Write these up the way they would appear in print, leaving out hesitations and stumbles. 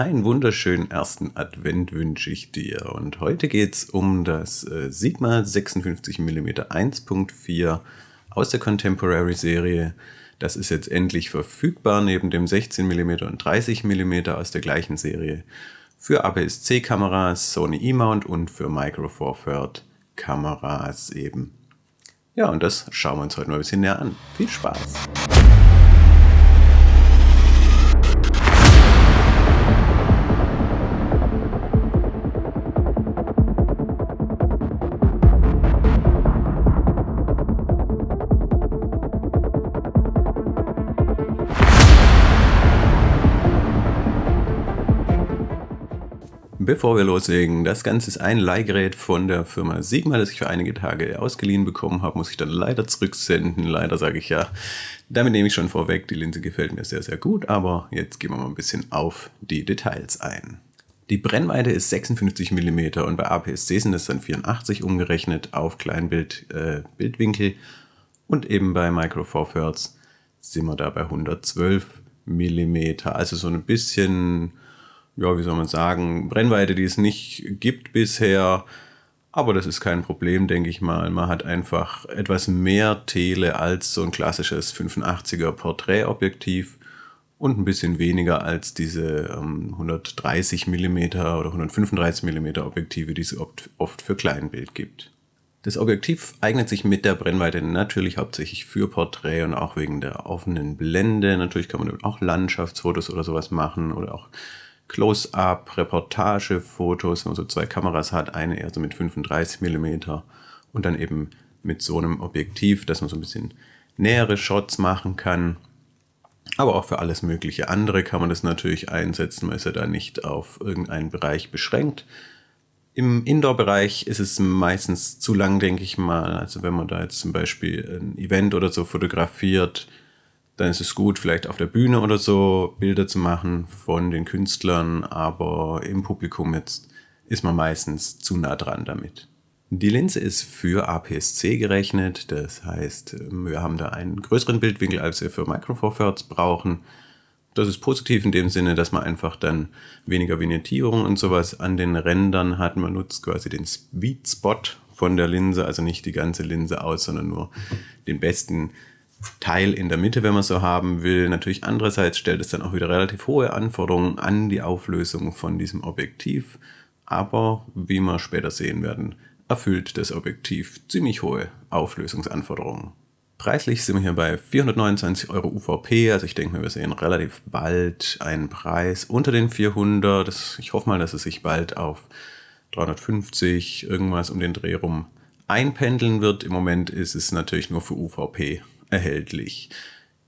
Einen wunderschönen ersten Advent wünsche ich dir. Und heute geht es um das Sigma 56mm 1.4 aus der Contemporary-Serie. Das ist jetzt endlich verfügbar, neben dem 16mm und 30mm aus der gleichen Serie. Für APS-C-Kameras, Sony E-Mount und für Micro Four Third Kameras eben. Ja, und das schauen wir uns heute mal ein bisschen näher an. Viel Spaß! Bevor wir loslegen, das Ganze ist ein Leihgerät von der Firma Sigma, das ich für einige Tage ausgeliehen bekommen habe, muss ich dann leider zurücksenden. Leider sage ich ja, damit nehme ich schon vorweg, die Linse gefällt mir sehr, sehr gut, aber jetzt gehen wir mal ein bisschen auf die Details ein. Die Brennweite ist 56mm und bei APS-C sind es dann 84 umgerechnet auf Kleinbildwinkel und eben bei Micro Four Thirds sind wir da bei 112mm, also so ein bisschen... Ja, wie soll man sagen, Brennweite, die es nicht gibt bisher, aber das ist kein Problem, denke ich mal. Man hat einfach etwas mehr Tele als so ein klassisches 85er Porträtobjektiv und ein bisschen weniger als diese 130mm oder 135mm Objektive, die es oft für Kleinbild gibt. Das Objektiv eignet sich mit der Brennweite natürlich hauptsächlich für Porträt und auch wegen der offenen Blende. Natürlich kann man auch Landschaftsfotos oder sowas machen oder auch Close-up, Reportagefotos, wenn man so zwei Kameras hat, eine eher so mit 35mm und dann eben mit so einem Objektiv, dass man so ein bisschen nähere Shots machen kann. Aber auch für alles mögliche andere kann man das natürlich einsetzen, man ist ja da nicht auf irgendeinen Bereich beschränkt. Im Indoor-Bereich ist es meistens zu lang, denke ich mal. Also wenn man da jetzt zum Beispiel ein Event oder so fotografiert, dann ist es gut, vielleicht auf der Bühne oder so Bilder zu machen von den Künstlern, aber im Publikum jetzt ist man meistens zu nah dran damit. Die Linse ist für APS-C gerechnet, das heißt, wir haben da einen größeren Bildwinkel, als wir für Micro Four Thirds brauchen. Das ist positiv in dem Sinne, dass man einfach dann weniger Vignettierung und sowas an den Rändern hat. Man nutzt quasi den Sweet Spot von der Linse, also nicht die ganze Linse aus, sondern nur den besten Teil in der Mitte, wenn man so haben will. Natürlich andererseits stellt es dann auch wieder relativ hohe Anforderungen an die Auflösung von diesem Objektiv. Aber wie wir später sehen werden, erfüllt das Objektiv ziemlich hohe Auflösungsanforderungen. Preislich sind wir hier bei 429 € UVP, also ich denke mal, wir sehen relativ bald einen Preis unter den 400. Ich hoffe mal, dass es sich bald auf 350, irgendwas um den Dreh rum einpendeln wird. Im Moment ist es natürlich nur für UVP erhältlich.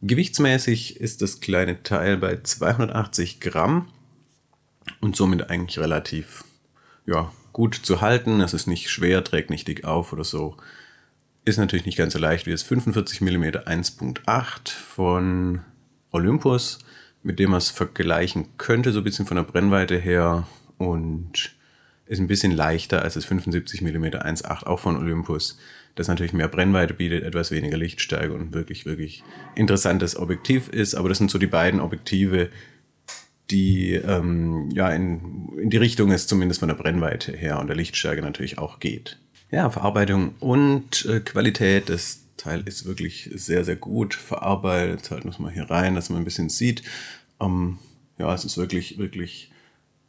Gewichtsmäßig ist das kleine Teil bei 280 Gramm und somit eigentlich relativ gut zu halten. Es ist nicht schwer, trägt nicht dick auf oder so. Ist natürlich nicht ganz so leicht wie das 45mm 1.8 von Olympus, mit dem man es vergleichen könnte, so ein bisschen von der Brennweite her, und ist ein bisschen leichter als das 75mm 1.8 auch von Olympus, das natürlich mehr Brennweite bietet, etwas weniger Lichtstärke und wirklich, wirklich interessantes Objektiv ist. Aber das sind so die beiden Objektive, die in die Richtung es zumindest von der Brennweite her und der Lichtstärke natürlich auch geht. Ja, Verarbeitung und Qualität, das Teil ist wirklich sehr, sehr gut verarbeitet. Jetzt halten wir es mal hier rein, dass man ein bisschen sieht. Es ist wirklich, wirklich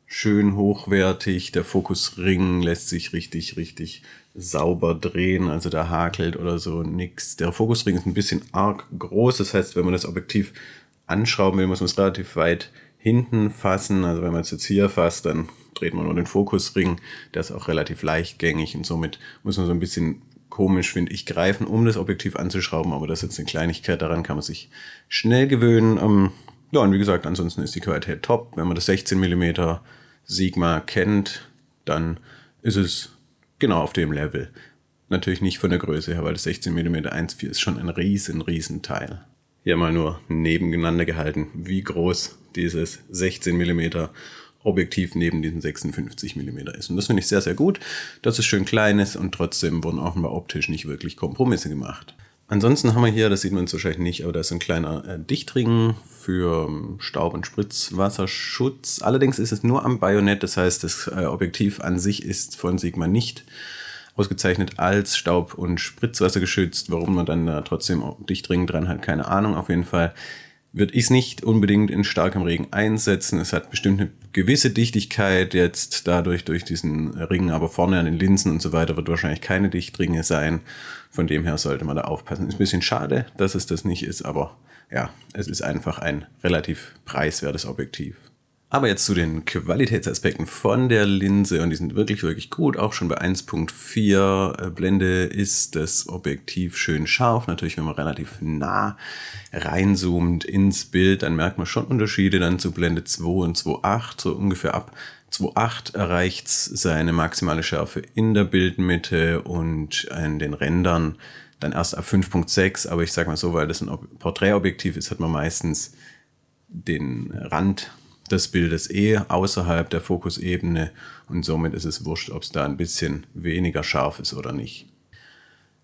schön hochwertig. Der Fokusring lässt sich richtig, richtig sauber drehen. Also da hakelt oder so nichts. Der Fokusring ist ein bisschen arg groß. Das heißt, wenn man das Objektiv anschrauben will, muss man es relativ weit hinten fassen. Also wenn man es jetzt hier fasst, dann dreht man nur den Fokusring. Der ist auch relativ leichtgängig und somit muss man so ein bisschen komisch, finde ich, greifen, um das Objektiv anzuschrauben. Aber das ist jetzt eine Kleinigkeit, daran kann man sich schnell gewöhnen. Und wie gesagt, ansonsten ist die Qualität top. Wenn man das 16mm Sigma kennt, dann ist es genau auf dem Level. Natürlich nicht von der Größe her, weil das 16mm 1.4 ist schon ein riesen Teil. Hier mal nur nebeneinander gehalten, wie groß dieses 16mm Objektiv neben diesem 56mm ist. Und das finde ich sehr, sehr gut, dass es schön klein ist und trotzdem wurden auch mal optisch nicht wirklich Kompromisse gemacht. Ansonsten haben wir hier, das sieht man jetzt wahrscheinlich nicht, aber da ist ein kleiner Dichtring für Staub- und Spritzwasserschutz. Allerdings ist es nur am Bajonett, das heißt, das Objektiv an sich ist von Sigma nicht ausgezeichnet als Staub- und Spritzwasser geschützt. Warum man dann da trotzdem Dichtring dran hat, keine Ahnung. Auf jeden Fall würde ich es nicht unbedingt in starkem Regen einsetzen. Es hat bestimmt eine gewisse Dichtigkeit jetzt dadurch durch diesen Ring, aber vorne an den Linsen und so weiter wird wahrscheinlich keine Dichtringe sein. Von dem her sollte man da aufpassen. Ist ein bisschen schade, dass es das nicht ist, aber ja, es ist einfach ein relativ preiswertes Objektiv. Aber jetzt zu den Qualitätsaspekten von der Linse und die sind wirklich, wirklich gut. Auch schon bei 1.4 Blende ist das Objektiv schön scharf. Natürlich, wenn man relativ nah reinzoomt ins Bild, dann merkt man schon Unterschiede dann zu Blende 2 und 2.8. So ungefähr ab 2.8 erreicht es seine maximale Schärfe in der Bildmitte und in den Rändern dann erst ab 5.6. Aber ich sage mal so, weil das ein Porträtobjektiv ist, hat man meistens den Rand des Bildes außerhalb der Fokusebene und somit ist es wurscht, ob es da ein bisschen weniger scharf ist oder nicht.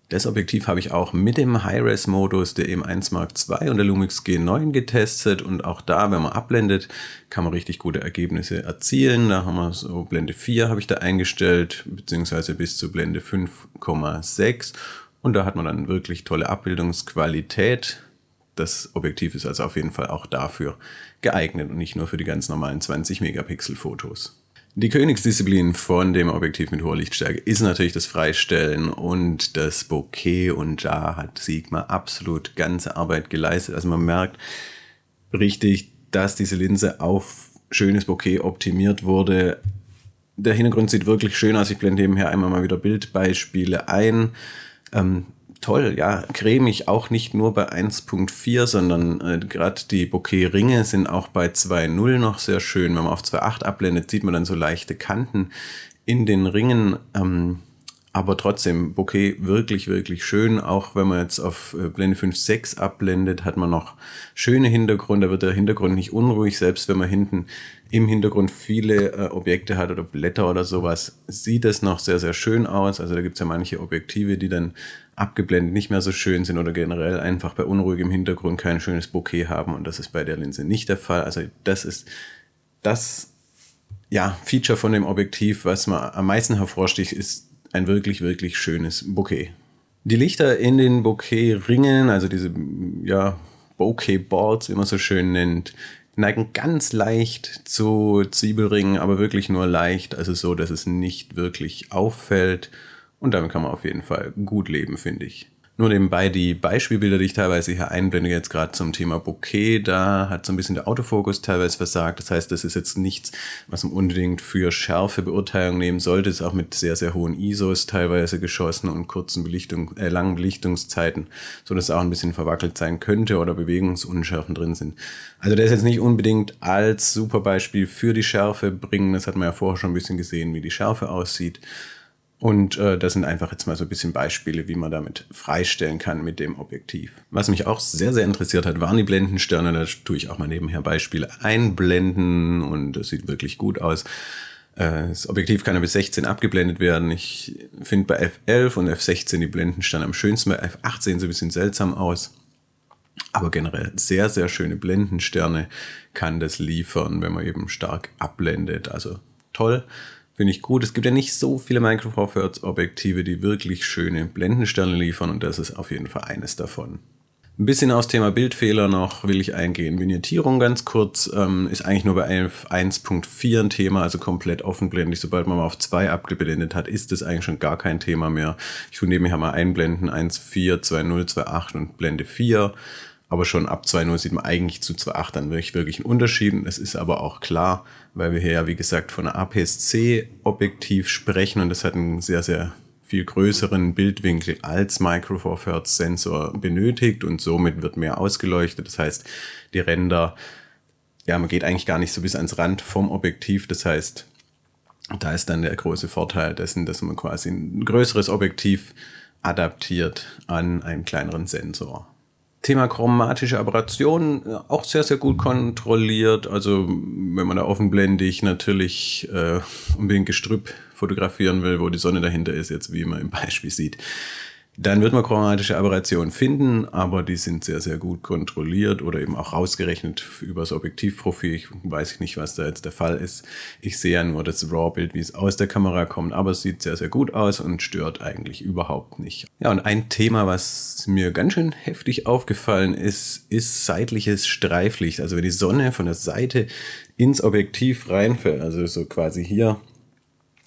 Das Objektiv habe ich auch mit dem High-Res-Modus der EM1 Mark II und der Lumix G9 getestet und auch da, wenn man abblendet, kann man richtig gute Ergebnisse erzielen. Da haben wir so Blende 4 habe ich da eingestellt, beziehungsweise bis zu Blende 5,6 und da hat man dann wirklich tolle Abbildungsqualität. Das Objektiv ist also auf jeden Fall auch dafür geeignet und nicht nur für die ganz normalen 20 Megapixel Fotos. Die Königsdisziplin von dem Objektiv mit hoher Lichtstärke ist natürlich das Freistellen und das Bokeh und da hat Sigma absolut ganze Arbeit geleistet. Also man merkt richtig, dass diese Linse auf schönes Bokeh optimiert wurde. Der Hintergrund sieht wirklich schön aus. Ich blende nebenher einmal mal wieder Bildbeispiele ein. Toll, ja, cremig auch nicht nur bei 1.4, sondern gerade die Bokeh-Ringe sind auch bei 2.0 noch sehr schön. Wenn man auf 2.8 abblendet, sieht man dann so leichte Kanten in den Ringen. Aber trotzdem, Bokeh wirklich, wirklich schön. Auch wenn man jetzt auf Blende 5.6 abblendet, hat man noch schöne Hintergründe. Da wird der Hintergrund nicht unruhig, selbst wenn man hinten im Hintergrund viele Objekte hat oder Blätter oder sowas, sieht es noch sehr, sehr schön aus. Also da gibt es ja manche Objektive, die dann abgeblendet nicht mehr so schön sind oder generell einfach bei unruhigem Hintergrund kein schönes Bokeh haben und das ist bei der Linse nicht der Fall. Also das ist das Feature von dem Objektiv, was man am meisten hervorsticht, ist ein wirklich, wirklich schönes Bokeh. Die Lichter in den Bokeh-Ringen, also diese Bokeh-Boards, wie man so schön nennt, neigen ganz leicht zu Zwiebelringen, aber wirklich nur leicht, also so, dass es nicht wirklich auffällt. Und damit kann man auf jeden Fall gut leben, finde ich. Nur nebenbei die Beispielbilder, die ich teilweise hier einblende, jetzt gerade zum Thema Bokeh, da hat so ein bisschen der Autofokus teilweise versagt. Das heißt, das ist jetzt nichts, was man unbedingt für scharfe Beurteilung nehmen sollte. Es ist auch mit sehr, sehr hohen ISOs teilweise geschossen und kurzen langen Belichtungszeiten, sodass es auch ein bisschen verwackelt sein könnte oder Bewegungsunschärfen drin sind. Also der ist jetzt nicht unbedingt als super Beispiel für die Schärfe bringen. Das hat man ja vorher schon ein bisschen gesehen, wie die Schärfe aussieht. Und das sind einfach jetzt mal so ein bisschen Beispiele, wie man damit freistellen kann mit dem Objektiv. Was mich auch sehr, sehr interessiert hat, waren die Blendensterne. Da tue ich auch mal nebenher Beispiele einblenden und das sieht wirklich gut aus. Das Objektiv kann ja bis 16 abgeblendet werden. Ich finde bei F11 und F16 die Blendensterne am schönsten. Bei F8 sehen sie ein bisschen seltsam aus. Aber generell sehr, sehr schöne Blendensterne kann das liefern, wenn man eben stark abblendet. Also toll. Finde ich gut. Es gibt ja nicht so viele Micro Four Thirds Objektive, die wirklich schöne Blendensterne liefern und das ist auf jeden Fall eines davon. Ein bisschen aufs Thema Bildfehler noch will ich eingehen. Vignettierung ganz kurz, ist eigentlich nur bei 1.4 ein Thema, also komplett offenblendig. Sobald man mal auf 2 abgeblendet hat, ist das eigentlich schon gar kein Thema mehr. Ich tue nebenher mal einblenden, 1.4, 2.0, 2.8 und Blende 4. Aber schon ab 2.0 sieht man eigentlich zu 2.8 dann wirklich einen Unterschied. Es ist aber auch klar, weil wir hier ja, wie gesagt, von einer APS-C-Objektiv sprechen und das hat einen sehr, sehr viel größeren Bildwinkel als Micro Four Thirds Sensor benötigt und somit wird mehr ausgeleuchtet. Das heißt, die Ränder, man geht eigentlich gar nicht so bis ans Rand vom Objektiv. Das heißt, da ist dann der große Vorteil dessen, dass man quasi ein größeres Objektiv adaptiert an einen kleineren Sensor. Thema chromatische Aberration, auch sehr, sehr gut kontrolliert. Also wenn man da offenblendig natürlich unbedingt Gestrüpp fotografieren will, wo die Sonne dahinter ist, jetzt wie man im Beispiel sieht, Dann wird man chromatische Aberrationen finden, aber die sind sehr, sehr gut kontrolliert oder eben auch rausgerechnet über das Objektivprofil. Ich weiß nicht, was da jetzt der Fall ist. Ich sehe ja nur das RAW-Bild, wie es aus der Kamera kommt, aber es sieht sehr, sehr gut aus und stört eigentlich überhaupt nicht. Ja, und ein Thema, was mir ganz schön heftig aufgefallen ist, ist seitliches Streiflicht. Also wenn die Sonne von der Seite ins Objektiv reinfällt, also so quasi hier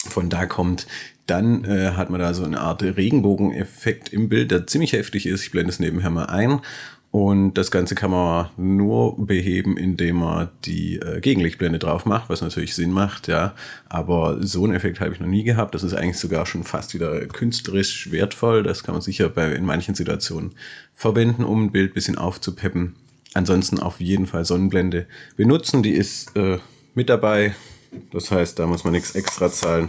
von da kommt, dann hat man da so eine Art Regenbogeneffekt im Bild, der ziemlich heftig ist. Ich blende es nebenher mal ein. Und das Ganze kann man nur beheben, indem man die Gegenlichtblende drauf macht, was natürlich Sinn macht, ja. Aber so einen Effekt habe ich noch nie gehabt. Das ist eigentlich sogar schon fast wieder künstlerisch wertvoll. Das kann man sicher in manchen Situationen verwenden, um ein Bild ein bisschen aufzupeppen. Ansonsten auf jeden Fall Sonnenblende benutzen. Die ist mit dabei. Das heißt, da muss man nichts extra zahlen.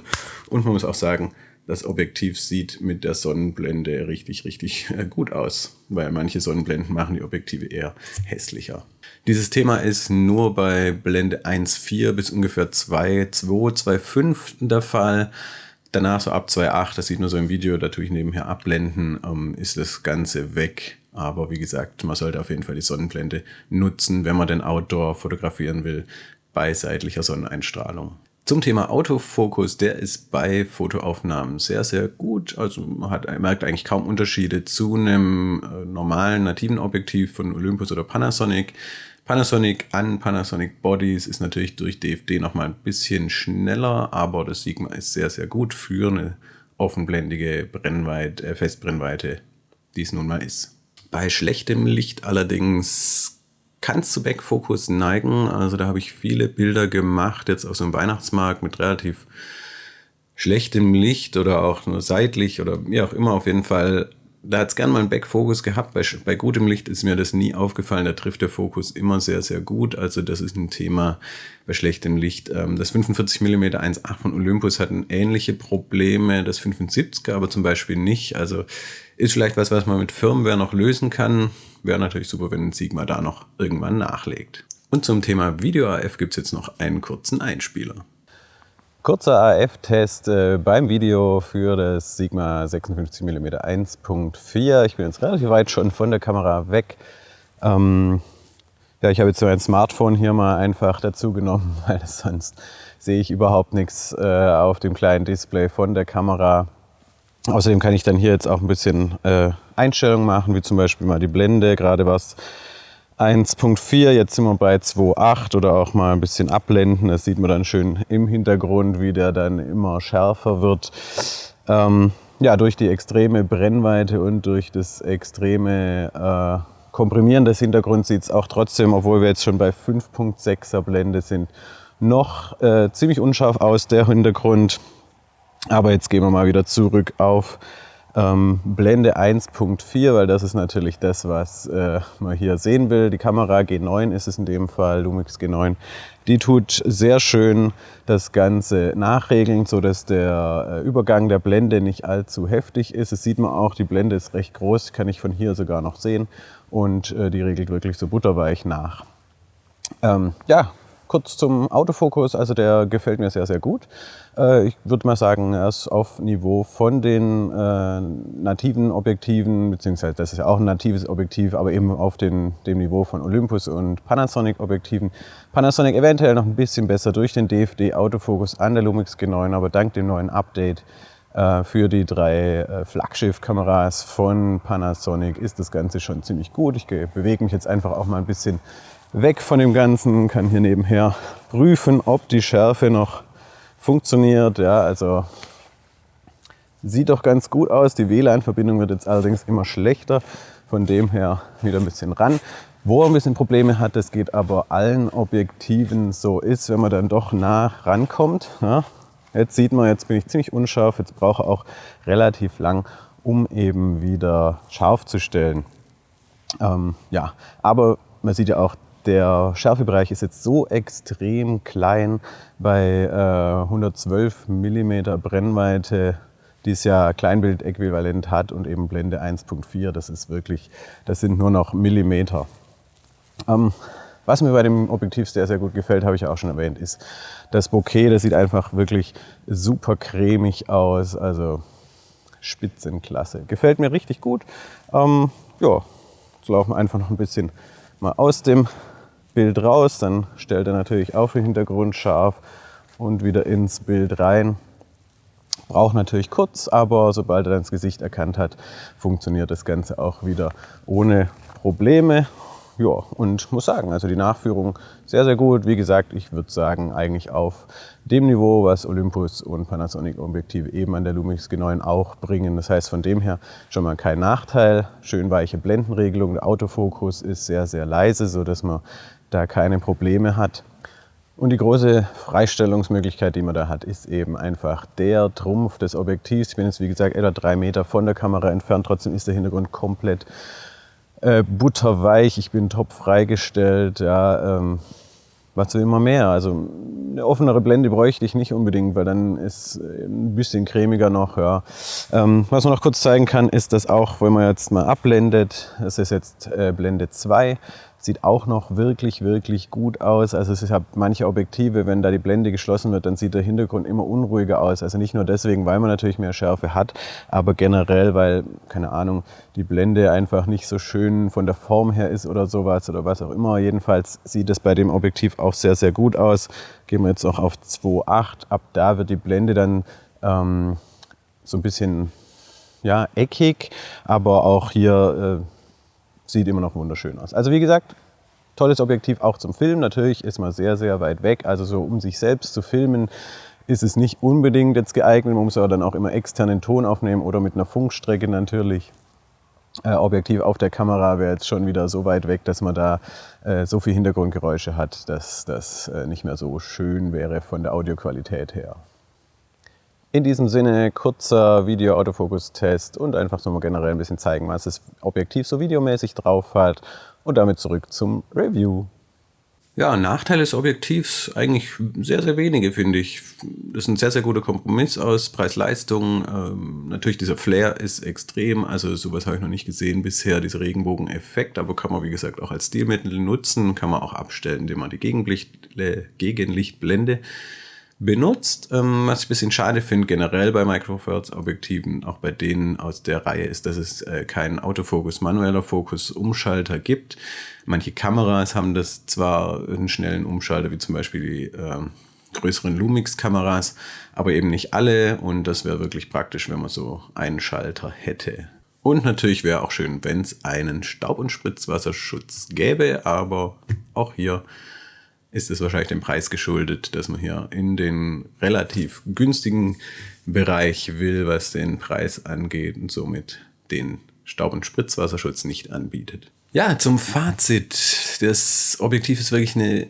Und man muss auch sagen, das Objektiv sieht mit der Sonnenblende richtig, richtig gut aus. Weil manche Sonnenblenden machen die Objektive eher hässlicher. Dieses Thema ist nur bei Blende 1.4 bis ungefähr 2.2, 2.5 der Fall. Danach so ab 2.8, das sieht man so im Video, da tue ich nebenher abblenden, ist das Ganze weg. Aber wie gesagt, man sollte auf jeden Fall die Sonnenblende nutzen, wenn man den Outdoor fotografieren will, bei seitlicher Sonneneinstrahlung. Zum Thema Autofokus, der ist bei Fotoaufnahmen sehr, sehr gut. Also man merkt eigentlich kaum Unterschiede zu einem normalen nativen Objektiv von Olympus oder Panasonic. Panasonic an Panasonic Bodies ist natürlich durch DFD nochmal ein bisschen schneller, aber das Sigma ist sehr, sehr gut für eine offenblendige Festbrennweite, die es nun mal ist. Bei schlechtem Licht allerdings kann es zu Backfokus neigen. Also da habe ich viele Bilder gemacht, jetzt auf so einem Weihnachtsmarkt mit relativ schlechtem Licht oder auch nur seitlich oder wie auch immer auf jeden Fall. Da hat es gern mal einen Backfokus gehabt. Bei gutem Licht ist mir das nie aufgefallen. Da trifft der Fokus immer sehr, sehr gut. Also das ist ein Thema bei schlechtem Licht. Das 45 mm 1.8 von Olympus hatten ähnliche Probleme. Das 75er aber zum Beispiel nicht. Also ist vielleicht was man mit Firmware noch lösen kann. Wäre natürlich super, wenn ein Sigma da noch irgendwann nachlegt. Und zum Thema Video-AF gibt es jetzt noch einen kurzen Einspieler. Kurzer AF-Test beim Video für das Sigma 56 mm 1.4. Ich bin jetzt relativ weit schon von der Kamera weg. Ja, ich habe jetzt so ein Smartphone hier mal einfach dazu genommen, weil sonst sehe ich überhaupt nichts auf dem kleinen Display von der Kamera. Außerdem kann ich dann hier jetzt auch ein bisschen Einstellungen machen, wie zum Beispiel mal die Blende. Gerade war es 1.4, jetzt sind wir bei 2.8 oder auch mal ein bisschen abblenden. Das sieht man dann schön im Hintergrund, wie der dann immer schärfer wird. Ja, durch die extreme Brennweite und durch das extreme Komprimieren des Hintergrunds sieht es auch trotzdem, obwohl wir jetzt schon bei 5.6er Blende sind, noch ziemlich unscharf aus, der Hintergrund. Aber jetzt gehen wir mal wieder zurück auf Blende 1.4, weil das ist natürlich das, was man hier sehen will. Die Kamera G9 ist es in dem Fall, Lumix G9. Die tut sehr schön das Ganze nachregeln, sodass der Übergang der Blende nicht allzu heftig ist. Das sieht man auch, die Blende ist recht groß, kann ich von hier sogar noch sehen. Und die regelt wirklich so butterweich nach. Ja, kurz zum Autofokus, also der gefällt mir sehr, sehr gut. Ich würde mal sagen, er ist auf Niveau von den nativen Objektiven, beziehungsweise das ist ja auch ein natives Objektiv, aber eben auf dem Niveau von Olympus und Panasonic Objektiven. Panasonic eventuell noch ein bisschen besser durch den DFD Autofokus an der Lumix G9, aber dank dem neuen Update für die 3 Flaggschiff-Kameras von Panasonic ist das Ganze schon ziemlich gut. Ich bewege mich jetzt einfach auch mal ein bisschen weg von dem Ganzen, kann hier nebenher prüfen, ob die Schärfe noch funktioniert. Ja, also sieht doch ganz gut aus. Die WLAN-Verbindung wird jetzt allerdings immer schlechter. Von dem her wieder ein bisschen ran. Wo er ein bisschen Probleme hat, das geht aber allen Objektiven so ist, wenn man dann doch nah rankommt. Ja. Jetzt sieht man, jetzt bin ich ziemlich unscharf. Jetzt brauche ich auch relativ lang, um eben wieder scharf zu stellen. Ja, aber man sieht ja auch, der Schärfebereich ist jetzt so extrem klein bei 112 mm Brennweite, die es ja Kleinbild-Äquivalent hat und eben Blende 1.4. Das ist wirklich, das sind nur noch Millimeter. Was mir bei dem Objektiv sehr, sehr gut gefällt, habe ich auch schon erwähnt, ist das Bokeh. Das sieht einfach wirklich super cremig aus. Also Spitzenklasse. Gefällt mir richtig gut. Ja, jetzt laufen wir einfach noch ein bisschen mal aus dem Bild raus. Dann stellt er natürlich auch den Hintergrund scharf und wieder ins Bild rein. Braucht natürlich kurz, aber sobald er dann das Gesicht erkannt hat, funktioniert das Ganze auch wieder ohne Probleme. Ja, und muss sagen, also die Nachführung sehr, sehr gut. Wie gesagt, ich würde sagen, eigentlich auf dem Niveau, was Olympus und Panasonic Objektive eben an der Lumix G9 auch bringen. Das heißt, von dem her schon mal kein Nachteil. Schön weiche Blendenregelung. Der Autofokus ist sehr, sehr leise, sodass man da keine Probleme hat. Und die große Freistellungsmöglichkeit, die man da hat, ist eben einfach der Trumpf des Objektivs. Ich bin jetzt, wie gesagt, etwa 3 Meter von der Kamera entfernt. Trotzdem ist der Hintergrund komplett butterweich. Ich bin top freigestellt. Ja, was will man mehr? Also eine offenere Blende bräuchte ich nicht unbedingt, weil dann ist ein bisschen cremiger noch. Ja. Was man noch kurz zeigen kann, ist, dass auch, wenn man jetzt mal abblendet, das ist jetzt Blende 2, sieht auch noch wirklich, wirklich gut aus. Also es hat manche Objektive, wenn da die Blende geschlossen wird, dann sieht der Hintergrund immer unruhiger aus. Also nicht nur deswegen, weil man natürlich mehr Schärfe hat, aber generell, weil, keine Ahnung, die Blende einfach nicht so schön von der Form her ist oder sowas oder was auch immer. Jedenfalls sieht es bei dem Objektiv auch sehr, sehr gut aus. Gehen wir jetzt auch auf 2.8. Ab da wird die Blende dann so ein bisschen ja, eckig, aber auch hier sieht immer noch wunderschön aus. Also wie gesagt, tolles Objektiv auch zum Filmen. Natürlich ist man sehr, sehr weit weg. Also so um sich selbst zu filmen, ist es nicht unbedingt jetzt geeignet. Man muss aber dann auch immer externen Ton aufnehmen oder mit einer Funkstrecke natürlich. Objektiv auf der Kamera wäre jetzt schon wieder so weit weg, dass man da so viel Hintergrundgeräusche hat, dass das nicht mehr so schön wäre von der Audioqualität her. In diesem Sinne, kurzer Video-Autofokus-Test und einfach so mal generell ein bisschen zeigen, was das Objektiv so videomäßig drauf hat und damit zurück zum Review. Ja, Nachteil des Objektivs eigentlich sehr, sehr wenige, finde ich. Das ist ein sehr, sehr guter Kompromiss aus Preis-Leistung. Natürlich dieser Flare ist extrem, also sowas habe ich noch nicht gesehen bisher, dieser Regenbogen-Effekt, aber kann man wie gesagt auch als Stilmittel nutzen, kann man auch abstellen, indem man die Gegenlichtblende benutzt. Was ich ein bisschen schade finde generell bei Micro Four Thirds Objektiven, auch bei denen aus der Reihe, ist, dass es keinen Autofokus, manueller Fokus, Umschalter gibt. Manche Kameras haben das zwar einen schnellen Umschalter, wie zum Beispiel die größeren Lumix-Kameras, aber eben nicht alle, und das wäre wirklich praktisch, wenn man so einen Schalter hätte. Und natürlich wäre auch schön, wenn es einen Staub- und Spritzwasserschutz gäbe, aber auch hier ist es wahrscheinlich dem Preis geschuldet, dass man hier in den relativ günstigen Bereich will, was den Preis angeht, und somit den Staub- und Spritzwasserschutz nicht anbietet. Ja, zum Fazit. Das Objektiv ist wirklich eine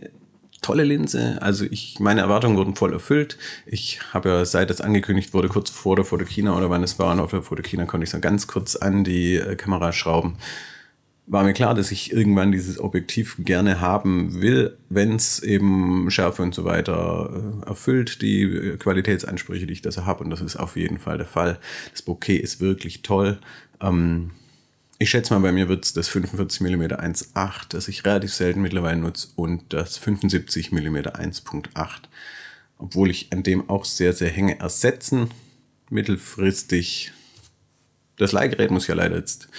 tolle Linse. Also meine Erwartungen wurden voll erfüllt. Ich habe ja, seit das angekündigt wurde, kurz vor der Fotokina oder wann es war, auf der Fotokina konnte ich so ganz kurz an die Kamera schrauben. War mir klar, dass ich irgendwann dieses Objektiv gerne haben will, wenn es eben Schärfe und so weiter erfüllt, die Qualitätsansprüche, die ich da habe. Und das ist auf jeden Fall der Fall. Das Bokeh ist wirklich toll. Ich schätze mal, bei mir wird es das 45mm 1.8, das ich relativ selten mittlerweile nutze, und das 75mm 1.8. Obwohl ich an dem auch sehr, sehr hänge, ersetzen. Mittelfristig. Das Leihgerät muss ich ja leider jetzt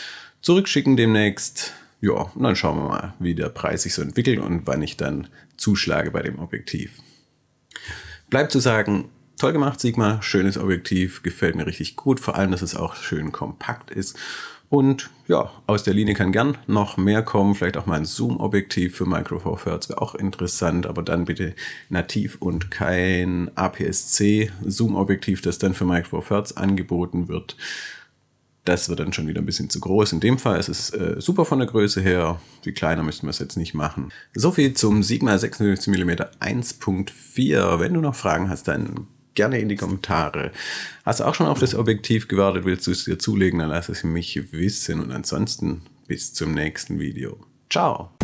zurückschicken demnächst. Ja, und dann schauen wir mal, wie der Preis sich so entwickelt und wann ich dann zuschlage bei dem Objektiv. Bleibt zu sagen, toll gemacht Sigma, schönes Objektiv, gefällt mir richtig gut, vor allem, dass es auch schön kompakt ist. Und ja, aus der Linie kann gern noch mehr kommen, vielleicht auch mal ein Zoom-Objektiv für Micro Four Thirds wäre auch interessant, aber dann bitte nativ und kein APS-C Zoom-Objektiv, das dann für Micro Four Thirds angeboten wird. Das wird dann schon wieder ein bisschen zu groß. In dem Fall ist es super von der Größe her. Viel kleiner müssten wir es jetzt nicht machen. So viel zum Sigma 56mm 1.4. Wenn du noch Fragen hast, dann gerne in die Kommentare. Hast du auch schon auf das Objektiv gewartet? Willst du es dir zulegen? Dann lass es mich wissen. Und ansonsten bis zum nächsten Video. Ciao!